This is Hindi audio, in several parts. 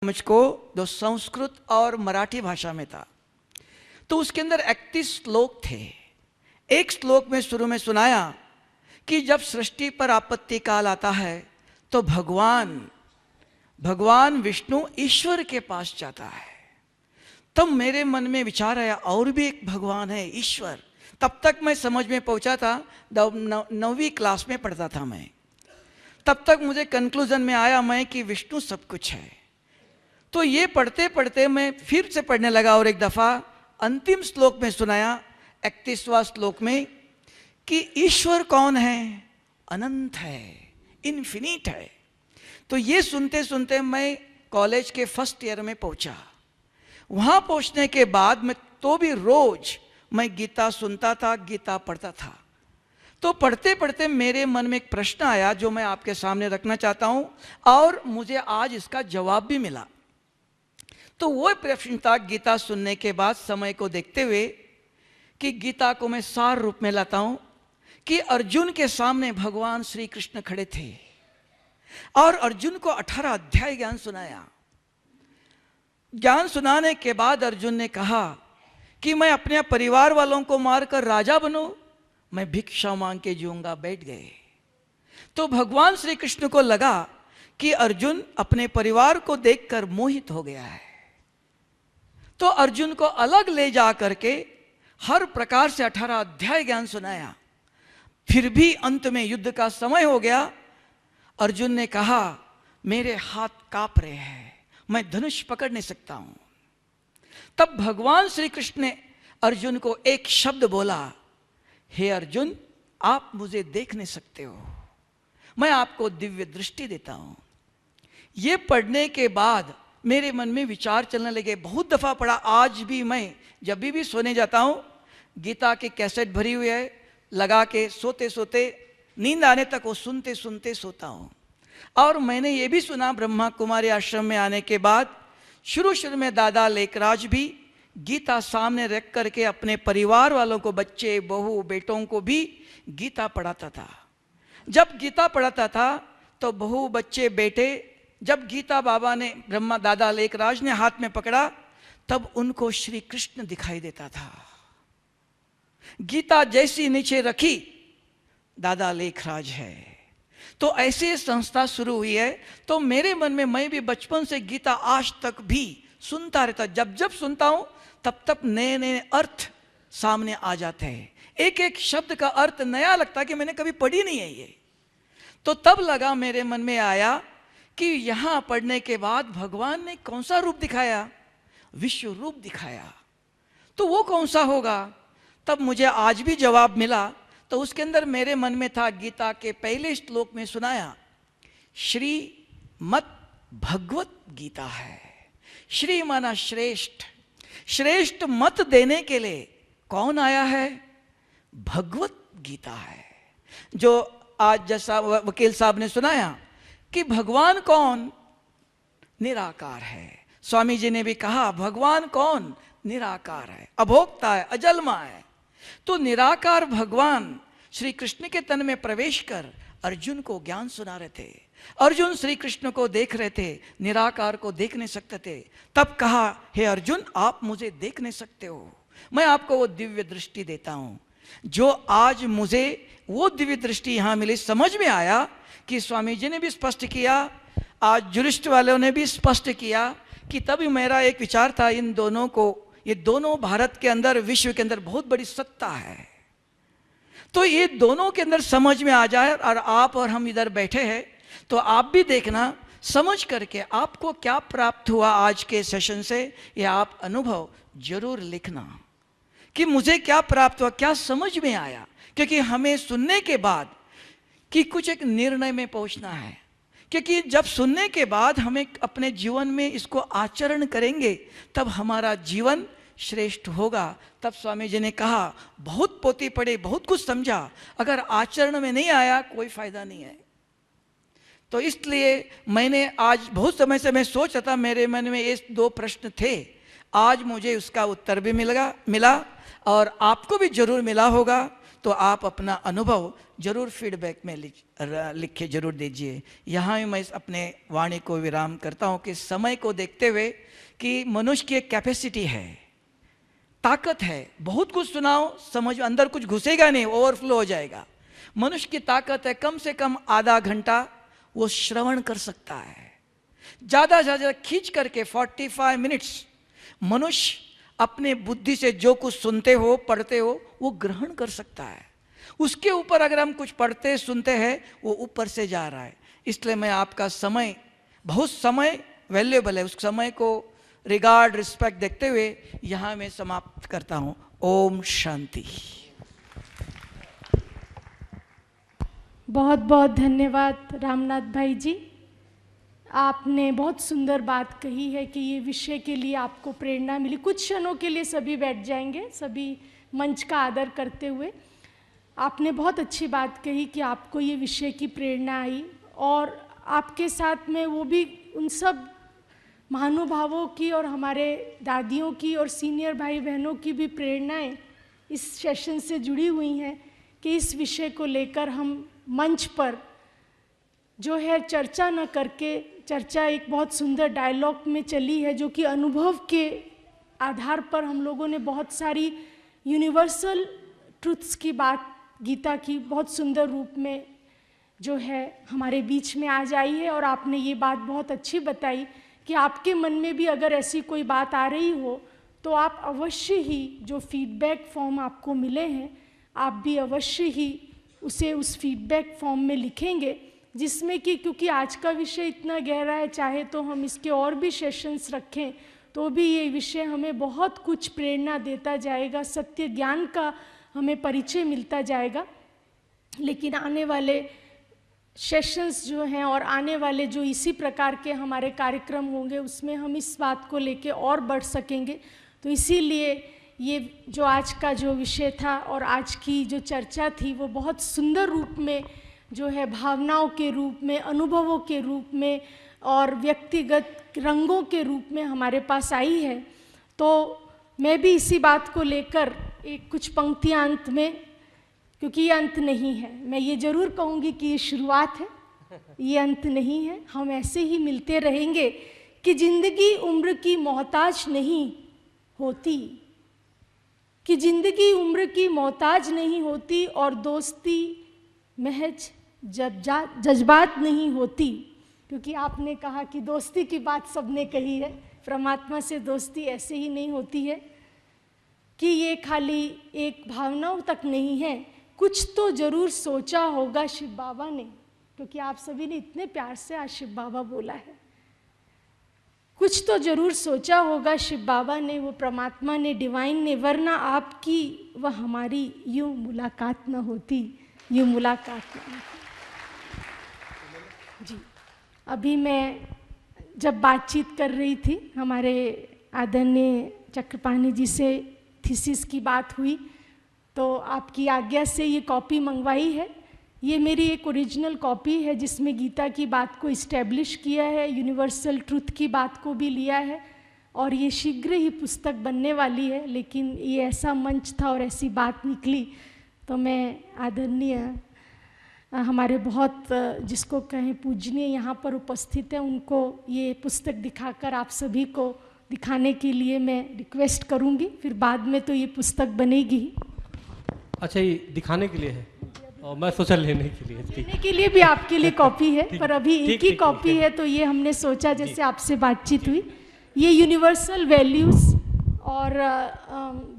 मुझको जो संस्कृत और मराठी भाषा में था, तो उसके अंदर 31 श्लोक थे। एक श्लोक में शुरू में सुनाया कि जब सृष्टि पर आपत्ति काल आता है तो भगवान विष्णु ईश्वर के पास जाता है। तब मेरे मन में विचार आया और भी एक भगवान है, ईश्वर। तब तक मैं समझ में पहुंचा था, 9वीं क्लास में पढ़ता था मैं। तब तक मुझे कंक्लूजन में आया मैं कि विष्णु सब कुछ है। तो ये पढ़ते पढ़ते मैं फिर से पढ़ने लगा और एक दफ़ा अंतिम श्लोक में सुनाया, 31वां श्लोक में, कि ईश्वर कौन है? अनंत है, इन्फिनिट है। तो ये सुनते सुनते मैं कॉलेज के फर्स्ट ईयर में पहुंचा। वहाँ पहुँचने के बाद मैं तो भी रोज मैं गीता सुनता था, गीता पढ़ता था। तो पढ़ते पढ़ते मेरे मन में एक प्रश्न आया जो मैं आपके सामने रखना चाहता हूँ और मुझे आज इसका जवाब भी मिला। तो वो प्रश्न था गीता सुनने के बाद, समय को देखते हुए, कि गीता को मैं सार रूप में लाता हूँ कि अर्जुन के सामने भगवान श्री कृष्ण खड़े थे और अर्जुन को 18 अध्याय ज्ञान सुनाया। ज्ञान सुनाने के बाद अर्जुन ने कहा कि मैं अपने परिवार वालों को मारकर राजा बनूं, मैं भिक्षा मांग के जीऊंगा। बैठ गए। तो भगवान श्री कृष्ण को लगा कि अर्जुन अपने परिवार को देखकर मोहित हो गया है। तो अर्जुन को अलग ले जा करके हर प्रकार से 18 अध्याय ज्ञान सुनाया। फिर भी अंत में युद्ध का समय हो गया। अर्जुन ने कहा, मेरे हाथ कांप रहे हैं, मैं धनुष पकड़ नहीं सकता हूं। तब भगवान श्री कृष्ण ने अर्जुन को एक शब्द बोला, हे अर्जुन, आप मुझे देख नहीं सकते हो, मैं आपको दिव्य दृष्टि देता हूं। ये पढ़ने के बाद मेरे मन में विचार चलने लगे। बहुत दफा पढ़ा, आज भी मैं जब भी सोने जाता हूं गीता की कैसेट भरी हुई है, लगा के सोते सोते नींद आने तक वो सुनते सुनते सोता हूं। और मैंने ये भी सुना, ब्रह्मा कुमारी आश्रम में आने के बाद शुरू में दादा लेखराज भी गीता सामने रख करके अपने परिवार वालों को, बच्चे बहू बेटों को भी गीता पढ़ाता था। जब गीता पढ़ाता था तो बहू बच्चे बेटे, जब गीता बाबा ने, ब्रह्मा दादा लेखराज ने हाथ में पकड़ा, तब उनको श्री कृष्ण दिखाई देता था। गीता जैसी नीचे रखी, दादा लेखराज है। तो ऐसे संस्था शुरू हुई है। तो मेरे मन में, मैं भी बचपन से गीता आज तक भी सुनता रहता। जब जब सुनता हूं तब तब नए नए अर्थ सामने आ जाते हैं। एक एक शब्द का अर्थ नया लगता है कि मैंने कभी पढ़ी नहीं है ये। तो तब लगा, मेरे मन में आया कि यहां पढ़ने के बाद भगवान ने कौन सा रूप दिखाया? विश्व रूप दिखाया। तो वो कौन सा होगा? तब मुझे आज भी जवाब मिला। तो उसके अंदर मेरे मन में था, गीता के पहले श्लोक में सुनाया, श्री मत भगवत गीता है। श्री माना श्रेष्ठ, श्रेष्ठ मत देने के लिए कौन आया है? भगवत गीता है। जो आज जैसा वकील साहब ने सुनाया कि भगवान कौन? निराकार है। स्वामी जी ने भी कहा, भगवान कौन? निराकार है, अभोक्ता है, अजन्मा है। तो निराकार भगवान श्री कृष्ण के तन में प्रवेश कर अर्जुन को ज्ञान सुना रहे थे। अर्जुन श्री कृष्ण को देख रहे थे, निराकार को देख नहीं सकते थे। तब कहा, हे अर्जुन, आप मुझे देख नहीं सकते हो, मैं आपको वो दिव्य दृष्टि देता हूं। जो आज मुझे वो दिव्य दृष्टि यहां मिली, समझ में आया कि स्वामी जी ने भी स्पष्ट किया, आज जुरिस्ट वालों ने भी स्पष्ट किया कि तभी मेरा एक विचार था, इन दोनों को, ये दोनों भारत के अंदर, विश्व के अंदर बहुत बड़ी सत्ता है। तो ये दोनों के अंदर समझ में आ जाए, और आप और हम इधर बैठे हैं, तो आप भी देखना, समझ करके आपको क्या प्राप्त हुआ आज के सेशन से, ये आप अनुभव जरूर लिखना कि मुझे क्या प्राप्त हुआ, क्या समझ में आया। क्योंकि हमें सुनने के बाद कि कुछ एक निर्णय में पहुंचना है। क्योंकि जब सुनने के बाद हमें अपने जीवन में इसको आचरण करेंगे, तब हमारा जीवन श्रेष्ठ होगा। तब स्वामी जी ने कहा, बहुत पोथी पढ़े, बहुत कुछ समझा, अगर आचरण में नहीं आया कोई फायदा नहीं है। तो इसलिए मैंने आज बहुत समय से मैं सोच रहा था, मेरे मन में ये 2 प्रश्न थे, आज मुझे उसका उत्तर भी मिला और आपको भी जरूर मिला होगा। तो आप अपना अनुभव जरूर फीडबैक में लिख के जरूर दीजिए। यहाँ मैं अपने वाणी को विराम करता हूँ कि समय को देखते हुए कि मनुष्य की एक कैपेसिटी है, ताकत है, बहुत कुछ सुनाओ समझ अंदर कुछ घुसेगा नहीं, ओवरफ्लो हो जाएगा। मनुष्य की ताकत है कम से कम आधा घंटा वो श्रवण कर सकता है, ज़्यादा से ज़्यादा खींच करके 45 मिनट्स मनुष्य अपने बुद्धि से जो कुछ सुनते हो पढ़ते हो वो ग्रहण कर सकता है। उसके ऊपर अगर हम कुछ पढ़ते सुनते हैं वो ऊपर से जा रहा है। इसलिए मैं आपका समय, बहुत समय वैल्यूएबल है, उस समय को रिगार्ड रिस्पेक्ट देखते हुए यहाँ मैं समाप्त करता हूँ। ओम शांति। बहुत बहुत धन्यवाद रामनाथ भाई जी, आपने बहुत सुंदर बात कही है कि ये विषय के लिए आपको प्रेरणा मिली। कुछ क्षणों के लिए सभी बैठ जाएंगे, सभी मंच का आदर करते हुए। आपने बहुत अच्छी बात कही कि आपको ये विषय की प्रेरणा आई, और आपके साथ में वो भी उन सब महानुभावों की और हमारे दादियों की और सीनियर भाई बहनों की भी प्रेरणाएं इस सेशन से जुड़ी हुई हैं कि इस विषय को लेकर हम मंच पर जो है चर्चा न करके, चर्चा एक बहुत सुंदर डायलॉग में चली है जो कि अनुभव के आधार पर हम लोगों ने बहुत सारी यूनिवर्सल ट्रुथ्स की बात, गीता की बहुत सुंदर रूप में जो है हमारे बीच में आज आई है। और आपने ये बात बहुत अच्छी बताई कि आपके मन में भी अगर ऐसी कोई बात आ रही हो तो आप अवश्य ही, जो फीडबैक फॉर्म आपको मिले हैं, आप भी अवश्य ही उसे उस फीडबैक फॉर्म में लिखेंगे, जिसमें कि क्योंकि आज का विषय इतना गहरा है, चाहे तो हम इसके और भी सेशंस रखें तो भी ये विषय हमें बहुत कुछ प्रेरणा देता जाएगा, सत्य ज्ञान का हमें परिचय मिलता जाएगा। लेकिन आने वाले सेशंस जो हैं और आने वाले जो इसी प्रकार के हमारे कार्यक्रम होंगे उसमें हम इस बात को लेके और बढ़ सकेंगे। तो इसीलिए ये जो आज का जो विषय था और आज की जो चर्चा थी वो बहुत सुंदर रूप में जो है भावनाओं के रूप में, अनुभवों के रूप में और व्यक्तिगत रंगों के रूप में हमारे पास आई है। तो मैं भी इसी बात को लेकर एक कुछ पंक्तियाँ अंत में, क्योंकि ये अंत नहीं है, मैं ये ज़रूर कहूँगी कि ये शुरुआत है, ये अंत नहीं है। हम ऐसे ही मिलते रहेंगे कि ज़िंदगी उम्र की मोहताज नहीं होती, कि ज़िंदगी उम्र की मोहताज नहीं होती और दोस्ती महज जज्बात नहीं होती। क्योंकि आपने कहा कि दोस्ती की बात सबने कही है, परमात्मा से दोस्ती ऐसे ही नहीं होती है कि ये खाली एक भावनाओं तक नहीं है, कुछ तो ज़रूर सोचा होगा शिव बाबा ने, क्योंकि आप सभी ने इतने प्यार से आज शिव बाबा बोला है। कुछ तो ज़रूर सोचा होगा शिव बाबा ने, वो परमात्मा ने, डिवाइन ने, वरना आपकी व हमारी यूँ मुलाकात न होती, यूँ मुलाकात न होती। जी, अभी मैं जब बातचीत कर रही थी हमारे आदरणीय चक्रपाणी जी से, थीसिस की बात हुई, तो आपकी आज्ञा से ये कॉपी मंगवाई है। ये मेरी एक ओरिजिनल कॉपी है जिसमें गीता की बात को इस्टेब्लिश किया है, यूनिवर्सल ट्रुथ की बात को भी लिया है, और ये शीघ्र ही पुस्तक बनने वाली है। लेकिन ये ऐसा मंच था और ऐसी बात निकली, तो मैं आदरणीय हमारे बहुत जिसको कहें पूजनीय यहाँ पर उपस्थित हैं, उनको ये पुस्तक दिखाकर आप सभी को दिखाने के लिए मैं रिक्वेस्ट करूँगी। फिर बाद में तो ये पुस्तक बनेगी। अच्छा, ये दिखाने के लिए है और मैं सोचा लेने के लिए। लेने के लिए भी आपके लिए कॉपी है, पर अभी एक ही कॉपी है, तो ये हमने सोचा जैसे आपसे बातचीत हुई, ये यूनिवर्सल वैल्यूज़ और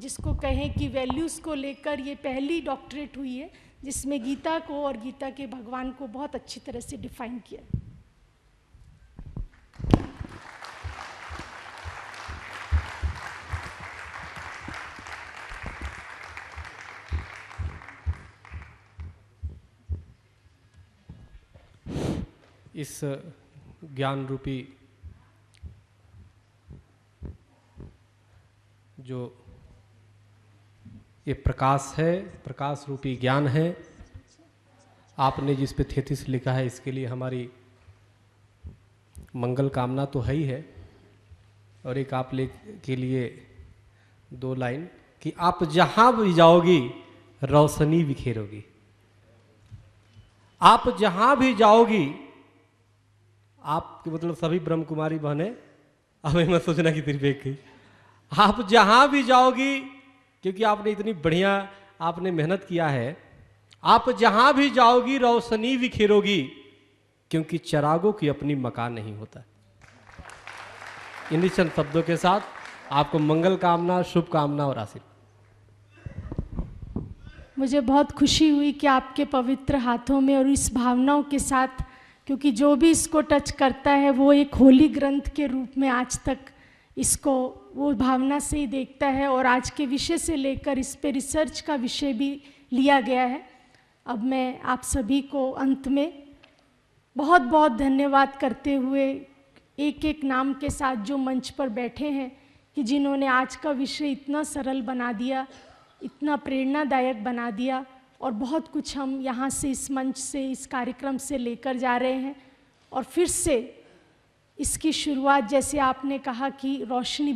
जिसको कहें कि वैल्यूज़ को लेकर ये पहली डॉक्टरेट हुई है जिसमें गीता को और गीता के भगवान को बहुत अच्छी तरह से डिफाइन किया। इस ज्ञान रूपी जो ये प्रकाश है, प्रकाश रूपी ज्ञान है, आपने जिस पे 33 लिखा है, इसके लिए हमारी मंगल कामना तो है ही है। और एक आप के लिए 2 लाइन कि आप जहाँ भी जाओगी रोशनी बिखेरोगी। आप जहां भी जाओगी, आपके मतलब सभी ब्रह्म कुमारी बहनें, हमें मत सोचना कि सिर्फ एक ही, आप जहां भी जाओगी, क्योंकि आपने इतनी बढ़िया आपने मेहनत किया है, आप जहां भी जाओगी रोशनी बिखेरोगी, क्योंकि चिरागों की अपनी मकान नहीं होता। इन्हीं चंद शब्दों के साथ आपको मंगल कामना, शुभकामना और आशीर्वाद। मुझे बहुत खुशी हुई कि आपके पवित्र हाथों में और इस भावनाओं के साथ, क्योंकि जो भी इसको टच करता है वो एक होली ग्रंथ के रूप में आज तक इसको वो भावना से ही देखता है, और आज के विषय से लेकर इस पे रिसर्च का विषय भी लिया गया है। अब मैं आप सभी को अंत में बहुत बहुत धन्यवाद करते हुए एक एक नाम के साथ जो मंच पर बैठे हैं, कि जिन्होंने आज का विषय इतना सरल बना दिया, इतना प्रेरणादायक बना दिया, और बहुत कुछ हम यहाँ से इस मंच से, इस कार्यक्रम से लेकर जा रहे हैं। और फिर से इसकी शुरुआत, जैसे आपने कहा कि रोशनी